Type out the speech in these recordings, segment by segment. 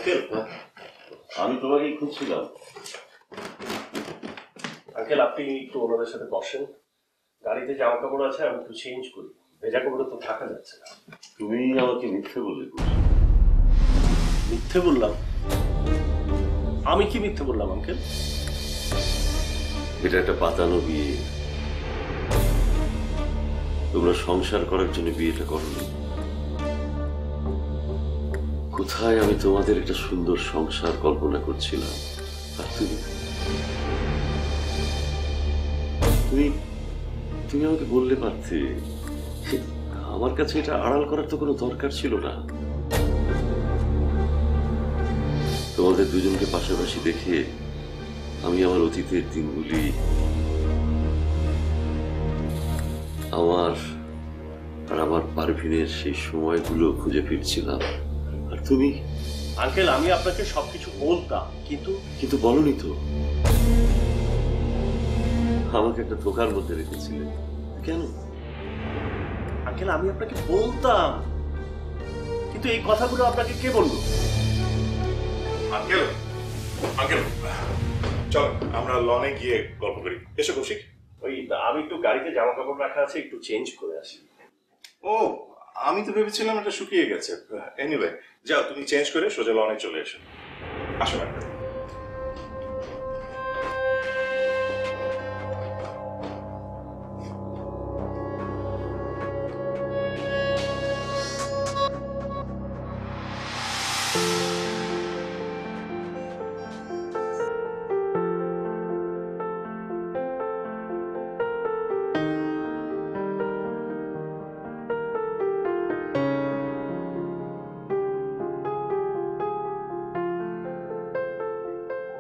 Uncle, আমি তোমাকেই খুঁজছিলাম। আঙ্কেল, আপনি একটু ওনাদের সাথে বসেন। গাড়িতে জামা কাপড় আছে, আমি একটু চেঞ্জ করি। ভেজা কাপড়ে তো থাকা যাচ্ছে না। তুমি আমাকে মিথ্যে বললে। মিথ্যে বললাম? আমি কি মিথ্যে বললাম আঙ্কেল? এটা একটা পাতানো বিয়ে। তোমরা সংসার করার জন্য বিয়েটা করনি। কোথায় আমি তোমাদের একটা সুন্দর সংসার কল্পনা করছিলাম, আর তুমি তুমি তুমি আমাকে বললে পারতে। আমার কাছে এটা আড়াল করার তো কোনো দরকার ছিল না। তোমাদের দুজনকে পাশাপাশি দেখে আমি আমার অতীতের দিনগুলি, আমার আর আমার পারভিনের সেই সময়গুলো খুঁজে ফিরছিলাম। আর তুমি? আঙ্কেল, আমি আপনাকে সবকিছু বলতাম, কিন্তু কিন্তু বলনি তো। আমাকে একটা ধোকার মধ্যে রেখেছিলে কেন? আঙ্কেল, আমি আপনাকে বলতাম, কিন্তু এই কথাগুলো আপনাকে কে বললো? আঙ্কেল, আঙ্কেল, চল আমরা লনে গিয়ে গল্প করি। এসো কৌশিক। ওই আমি একটু গাড়িতে জামা কাপড় রাখা আছে, একটু চেঞ্জ করে আসি। ও, আমি তো ভেবেছিলাম এটা শুকিয়ে গেছে। এনিওয়ে, যাও তুমি চেঞ্জ করে সোজা লনে চলে এসো। আসো আঙ্কেল।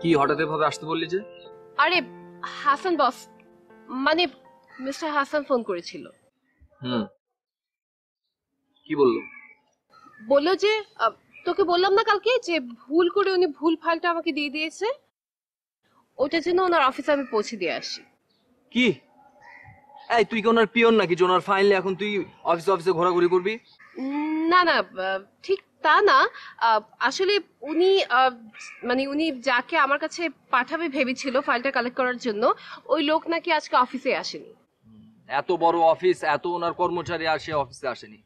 কি হঠাৎ এভাবে আসতে বললি যে? আরে হাসান বস, মানে মিস্টার হাসান ফোন করেছিল। কি বললো? বললো যে তোকে বললাম না কালকে যে ভুল করে উনি ভুল ফাইলটা আমাকে দিয়ে দিয়েছে, ওটার জন্য ওনার অফিসে আমি পৌঁছে দিয়ে আসি। কি? এই তুই কি ওনার পিয়ন নাকি যে ওনার ফাইল এখন তুই অফিসে অফিসে ঘোরাঘুরি করবি? না না, ঠিক তা না। আসলে উনি মানে উনি যাকে আমার কাছে পাঠাবে ভেবেছিল ফাইলটা কালেক্ট করার জন্য, ওই লোক নাকি আজকে অফিসে আসেনি। এত বড় অফিস, এত ওনার কর্মচারী আর সে অফিসে আসেনি।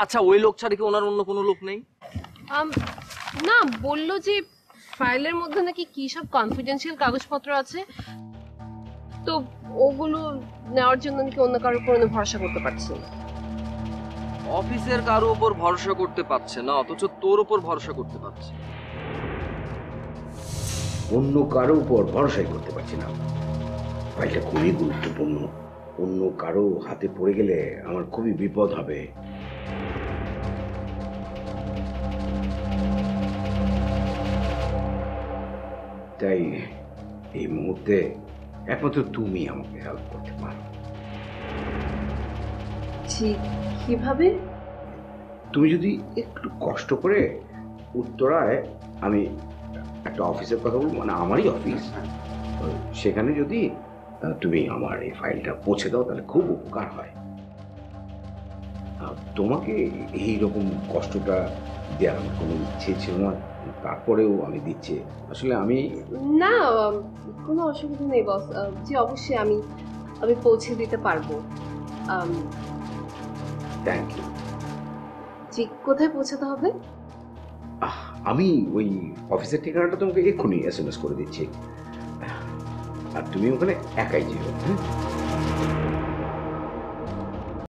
আচ্ছা, ওই লোক ছাড়া কি ওনার অন্য কোনো লোক নেই? না, বললো যে ফাইলের মধ্যে নাকি কি সব কনফিডেন্সিয়াল কাগজপত্র আছে, তো ওগুলো নেওয়ার জন্য নাকি অন্য কারোর উপর ভরসা করতে পারছে না। অফিসের কারো উপর ভরসা করতে পারছে না, অথচ তোর উপর ভরসা করতে পারছে। অন্য কারো উপর ভরসাই করতে পারছি না। ফাইলটা খুবই গুরুত্বপূর্ণ। অন্য কারো হাতে পড়ে গেলে আমার খুবই বিপদ হবে। তাই এই মুহূর্তে একমাত্র তুমি আমাকে হেল্প করতে পারো। কিভাবে? তুমি যদি একটু কষ্ট করে উত্তরায়, আমি একটা অফিসের কথা বলবো, মানে আমারই অফিস, সেখানে যদি তুমি আমার এই ফাইলটা পৌঁছে দাও তাহলে খুব উপকার হয়। তোমাকে এইরকম কষ্টটা দেওয়ার আমার কোনো ইচ্ছে ছিল না, তারপরেও আমি দিচ্ছি। আসলে আমি না, কোনো অসুবিধা নেই বস, জি অবশ্যই আমি আমি পৌঁছে দিতে পারবো। Thank you. জি, কোথায় পৌঁছাতে হবে? আমি ওই অফিসের ঠিকানাটা তোমাকে এক্ষুনি SMS করে দিচ্ছি, আর তুমি ওখানে একাই যেও। হ্যাঁ।